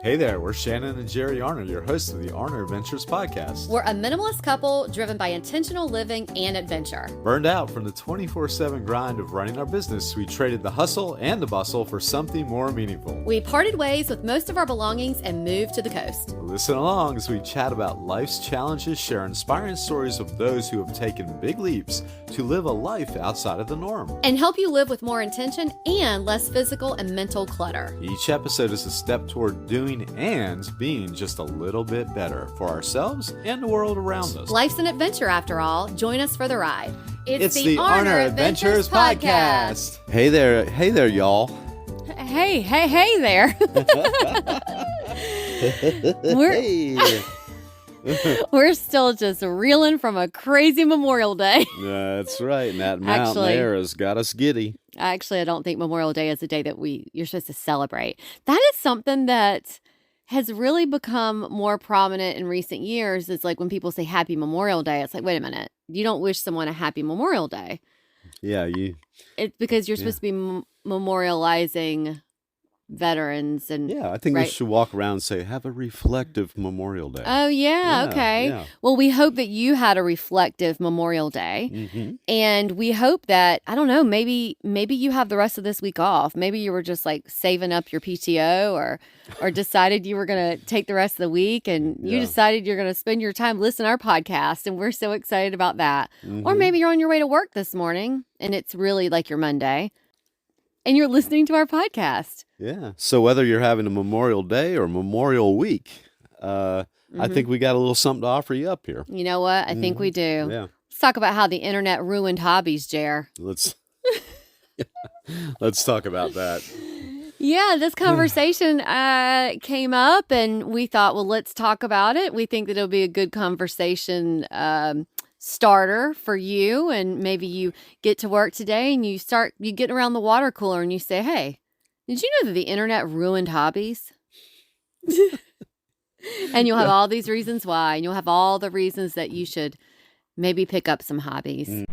Hey there, we're Shannon and Jerry Arner, your hosts of the Arner Adventures podcast. We're a minimalist couple driven by intentional living and adventure. Burned out from the 24/7 grind of running our business, we traded the hustle and the bustle for something more meaningful. We parted ways with most of our belongings and moved to the coast. Listen along as we chat about life's challenges, share inspiring stories of those who have taken big leaps to live a life outside of the norm, and help you live with more intention and less physical and mental clutter. Each episode is a step toward doing and being just a little bit better for ourselves and the world around us. Life's an adventure after all. Join us for the ride. It's the Arner Adventures podcast. Hey there, y'all. Hey there. We're still just reeling from a crazy Memorial Day. That's right. And that mountain there has got us giddy. Actually, I don't think Memorial Day is a day that you're supposed to celebrate. That is something that has really become more prominent in recent years. It's like when people say Happy Memorial Day, it's like, wait a minute. You don't wish someone a Happy Memorial Day. Yeah, it's because you're supposed to be memorializing veterans and I think we should walk around and say have a reflective Memorial Day. Oh yeah, okay. Yeah. Well, we hope that you had a reflective Memorial Day, and we hope that maybe you have the rest of this week off. Maybe you were just like saving up your PTO, or decided you were going to take the rest of the week, and you decided you're going to spend your time listening to our podcast, and we're so excited about that. Or maybe you're on your way to work this morning, and it's really like your Monday, and you're listening to our podcast. Yeah. So whether you're having a Memorial Day or Memorial Week, I think we got a little something to offer you up here. You know what? I think we do. Yeah. Let's talk about how the internet ruined hobbies, Jer. Let's talk about that. Yeah, this conversation came up, and we thought, well, let's talk about it. We think that it'll be a good conversation starter for you, and maybe you get to work today and you get around the water cooler and you say, hey, did you know that the internet ruined hobbies? And you'll have all these reasons why, and you'll have all the reasons that you should maybe pick up some hobbies.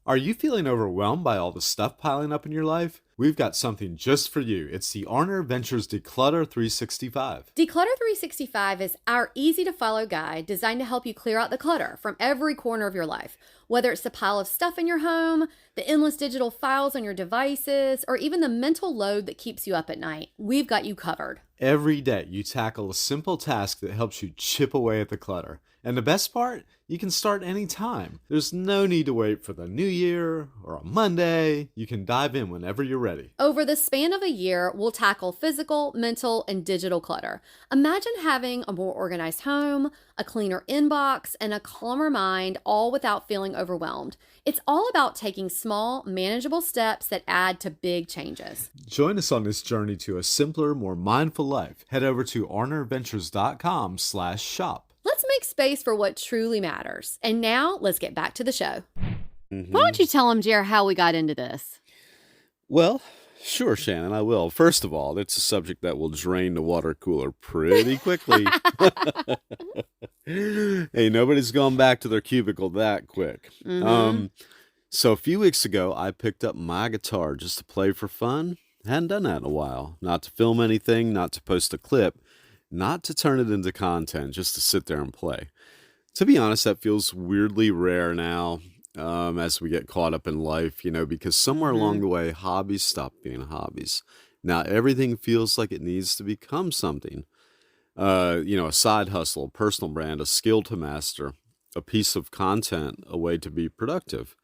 Are you feeling overwhelmed by all the stuff piling up in your life? We've got something just for you. It's the Arner Adventures Declutter 365. Declutter 365 is our easy-to-follow guide designed to help you clear out the clutter from every corner of your life. Whether it's the pile of stuff in your home, the endless digital files on your devices, or even the mental load that keeps you up at night, we've got you covered. Every day, you tackle a simple task that helps you chip away at the clutter. And the best part? You can start anytime. There's no need to wait for the new year or a Monday. You can dive in whenever you're ready. Over the span of a year, we'll tackle physical, mental, and digital clutter. Imagine having a more organized home, a cleaner inbox, and a calmer mind, all without feeling overwhelmed. It's all about taking small, manageable steps that add to big changes. Join us on this journey to a simpler, more mindful life. Head over to arneradventures.com/shop. Let's make space for what truly matters. And now, let's get back to the show. Why don't you tell them, Jer, how we got into this? Well, sure, Shannon, I will. First of all, it's a subject that will drain the water cooler pretty quickly. Hey, nobody's going back to their cubicle that quick. So a few weeks ago, I picked up my guitar just to play for fun. Hadn't done that in a while. Not to film anything, not to post a clip. Not to turn it into content, just to sit there and play. To be honest, that feels weirdly rare now as we get caught up in life, because somewhere along the way, hobbies stop being hobbies. Now, everything feels like it needs to become something. A side hustle, a personal brand, a skill to master, a piece of content, a way to be productive.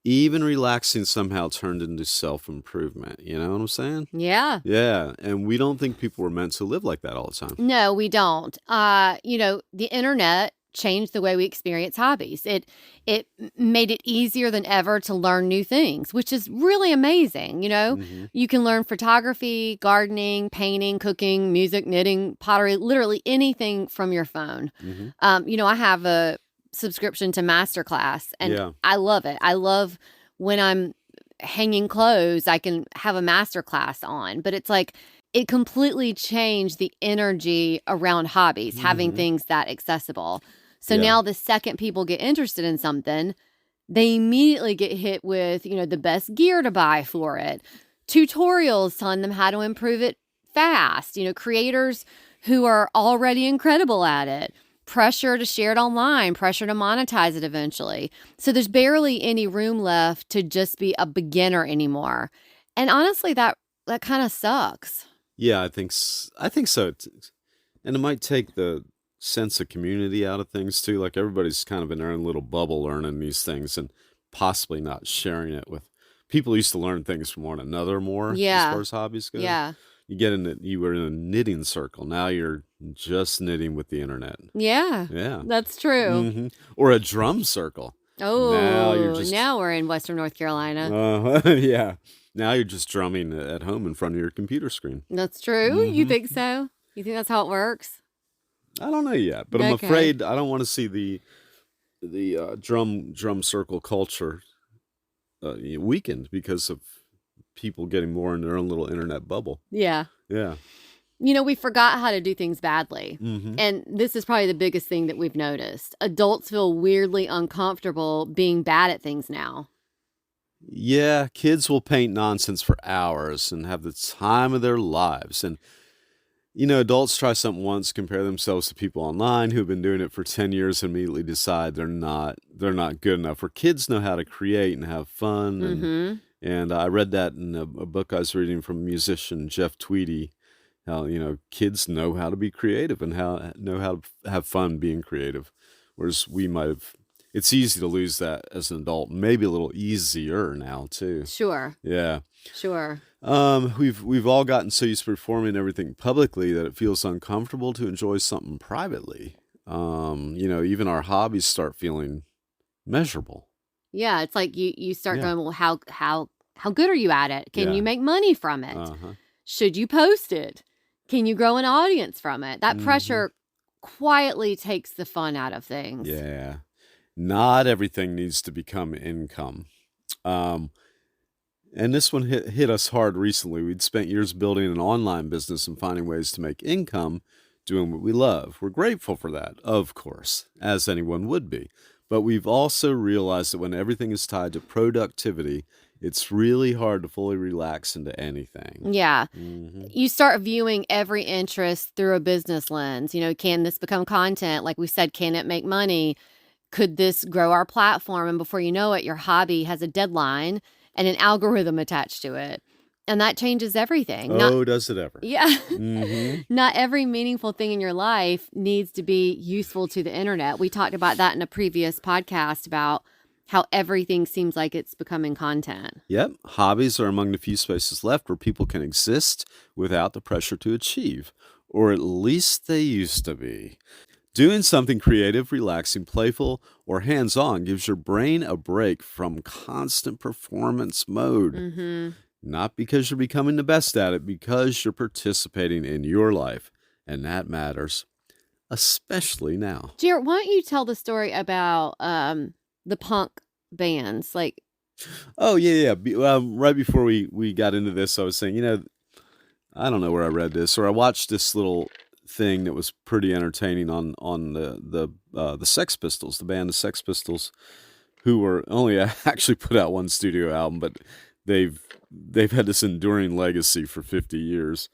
Even relaxing somehow turned into self-improvement. You know what I'm saying? Yeah. Yeah. And we don't think people were meant to live like that all the time. No, we don't. The internet changed the way we experience hobbies. It made it easier than ever to learn new things, which is really amazing. You can learn photography, gardening, painting, cooking, music, knitting, pottery, literally anything from your phone. I have a subscription to Masterclass, and I love it. I love when I'm hanging clothes, I can have a Masterclass on, but it's like it completely changed the energy around hobbies, having things that accessible. So now the second people get interested in something, they immediately get hit with, the best gear to buy for it, tutorials telling them how to improve it fast. Creators who are already incredible at it. Pressure to share it online, pressure to monetize it eventually. So there's barely any room left to just be a beginner anymore. And honestly, that kind of sucks. Yeah, I think so. And it might take the sense of community out of things too. Like everybody's kind of in their own little bubble learning these things and possibly not sharing it with people who used to learn things from one another more as far Yeah. as hobbies go. Yeah. You were in a knitting circle. Now you're just knitting with the internet. Yeah. Yeah. That's true. hmm Or a drum circle. Oh, now we're in Western North Carolina. Yeah. Now you're just drumming at home in front of your computer screen. That's true. You think so? You think that's how it works? I don't know yet, but I'm Okay. afraid I don't want to see the drum circle culture weakened because of people getting more in their own little internet bubble. Yeah. Yeah. We forgot how to do things badly. hmm And this is probably the biggest thing that we've noticed. Adults feel weirdly uncomfortable being bad at things now. Yeah, kids will paint nonsense for hours and have the time of their lives. And adults try something once, compare themselves to people online who've been doing it for 10 years and immediately decide they're not good enough. Or kids know how to create and have fun. And I read that in a book I was reading from musician Jeff Tweedy, how, kids know how to be creative and know how to have fun being creative. Whereas it's easy to lose that as an adult, maybe a little easier now too. Sure. Yeah. Sure. We've all gotten so used to performing everything publicly that it feels uncomfortable to enjoy something privately. Even our hobbies start feeling measurable. Yeah, it's like you start going, well, how good are you at it? Can you make money from it? Should you post it? Can you grow an audience from it? That pressure quietly takes the fun out of things. Yeah. Not everything needs to become income. And this one hit us hard recently. We'd spent years building an online business and finding ways to make income doing what we love. We're grateful for that, of course, as anyone would be. But we've also realized that when everything is tied to productivity, it's really hard to fully relax into anything. Yeah. You start viewing every interest through a business lens. Can this become content? Like we said, can it make money? Could this grow our platform? And before you know it, your hobby has a deadline and an algorithm attached to it. And that changes everything. Does it ever? Yeah. Not every meaningful thing in your life needs to be useful to the internet. We talked about that in a previous podcast about how everything seems like it's becoming content. Yep. Hobbies are among the few spaces left where people can exist without the pressure to achieve, or at least they used to be. Doing something creative, relaxing, playful, or hands-on gives your brain a break from constant performance mode. Not because you're becoming the best at it, because you're participating in your life. And that matters, especially now. Jared, why don't you tell the story about the punk bands? Oh, yeah. Right before we got into this, I was saying, I don't know where I read this, or I watched this little thing that was pretty entertaining on the Sex Pistols, the band the Sex Pistols, who were only actually put out one studio album, but they've had this enduring legacy for 50 years.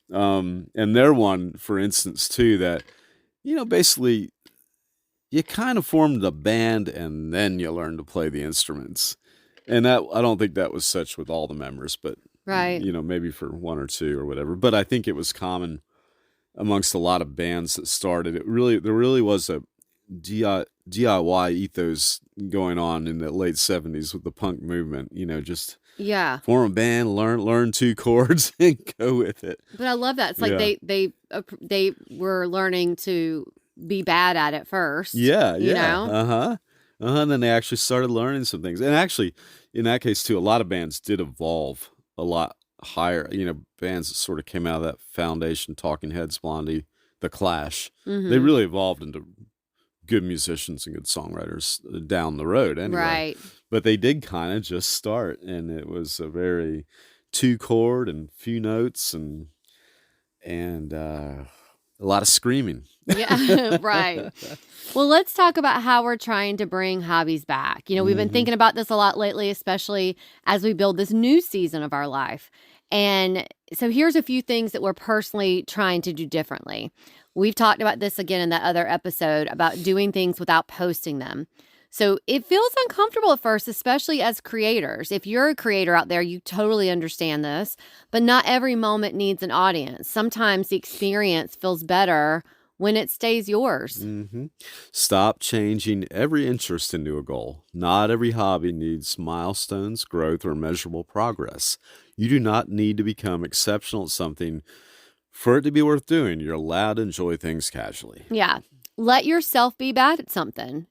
And they're one, for instance, too, that, basically you kind of formed a band and then you learn to play the instruments. And that, I don't think that was such with all the members, but right. Maybe for one or two or whatever. But I think it was common amongst a lot of bands that started. There really was a DIY ethos going on in the late 70s with the punk movement, just form a band, learn two chords and go with it. But I love that. It's like they were learning to be bad at it first. Yeah. Uh-huh. And then they actually started learning some things. And actually, in that case too, a lot of bands did evolve a lot higher, bands that sort of came out of that foundation, Talking Heads, Blondie, The Clash. They really evolved into good musicians and good songwriters down the road anyway. Right. But they did kind of just start, and it was a very two chord and few notes and a lot of screaming. Yeah, right. Well, let's talk about how we're trying to bring hobbies back. We've been thinking about this a lot lately, especially as we build this new season of our life. And so here's a few things that we're personally trying to do differently. We've talked about this again in that other episode about doing things without posting them. So it feels uncomfortable at first, especially as creators. If you're a creator out there, you totally understand this, but not every moment needs an audience. Sometimes the experience feels better when it stays yours. Stop changing every interest into a goal. Not every hobby needs milestones, growth, or measurable progress. You do not need to become exceptional at something for it to be worth doing. You're allowed to enjoy things casually. Yeah. Let yourself be bad at something.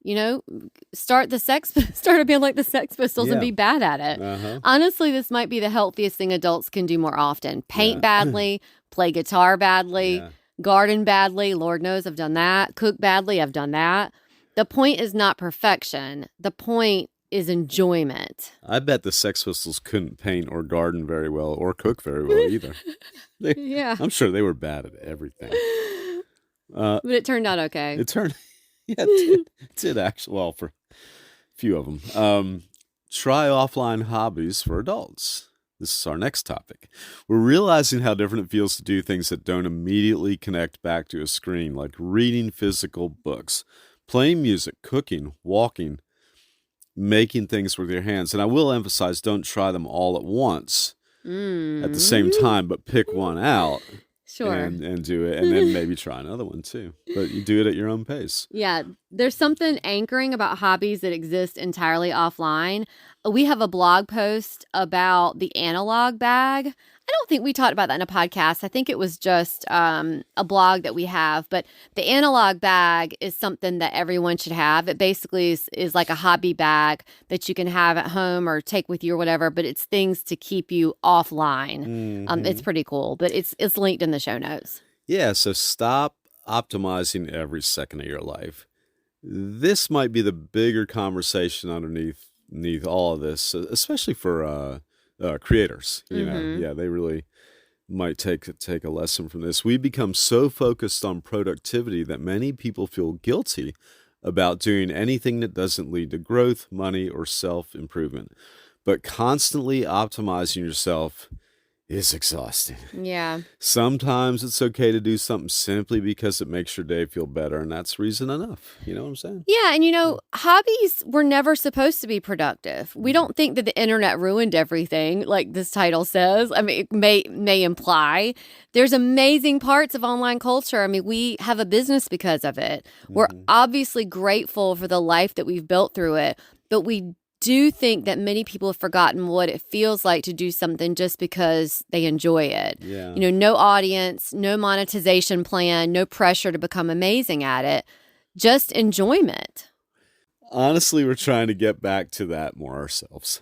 Start a band like the Sex Pistols and be bad at it. Honestly, this might be the healthiest thing adults can do more often. Paint badly, play guitar badly, garden badly. Lord knows I've done that. Cook badly. I've done that. The point is not perfection. The point is enjoyment. I bet the Sex Pistols couldn't paint or garden very well or cook very well either. I'm sure they were bad at everything. But it turned out okay. It did actually, well, for a few of them. Try offline hobbies for adults. This is our next topic. We're realizing how different it feels to do things that don't immediately connect back to a screen, like reading physical books, playing music, cooking, walking, making things with your hands. And I will emphasize, don't try them all at once at the same time, but pick one out. Sure. And do it, and then maybe try another one too. But you do it at your own pace. Yeah, there's something anchoring about hobbies that exist entirely offline. We have a blog post about the analog bag. I don't think we talked about that in a podcast. I think it was just a blog that we have. But the analog bag is something that everyone should have. It basically is like a hobby bag that you can have at home or take with you or whatever. But it's things to keep you offline. It's pretty cool. But it's linked in the show notes. Yeah, so stop optimizing every second of your life. This might be the bigger conversation underneath all of this, especially for creators. Yeah, they really might take a lesson from this. We become so focused on productivity that many people feel guilty about doing anything that doesn't lead to growth, money, or self-improvement. But constantly optimizing yourself is exhausting. Yeah. Sometimes it's okay to do something simply because it makes your day feel better, and that's reason enough. You know what I'm saying? Yeah, and hobbies were never supposed to be productive. We don't think that the internet ruined everything, like this title says. I mean, it may imply. There's amazing parts of online culture. I mean, we have a business because of it. We're obviously grateful for the life that we've built through it, but we do think that many people have forgotten what it feels like to do something just because they enjoy it. Yeah. No audience, no monetization plan, no pressure to become amazing at it, just enjoyment. Honestly, we're trying to get back to that more ourselves.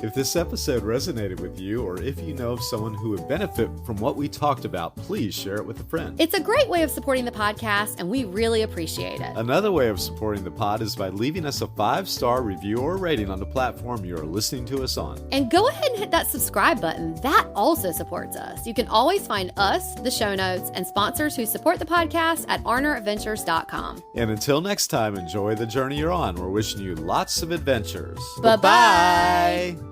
If this episode resonated with you, or if you know of someone who would benefit from what we talked about, please share it with a friend. It's a great way of supporting the podcast, and we really appreciate it. Another way of supporting the pod is by leaving us a 5-star review or rating on the platform you are listening to us on. And go ahead and hit that subscribe button. That also supports us. You can always find us, the show notes, and sponsors who support the podcast at arneradventures.com. And until next time, enjoy the journey you're on. We're wishing you lots of adventures. Bye-bye.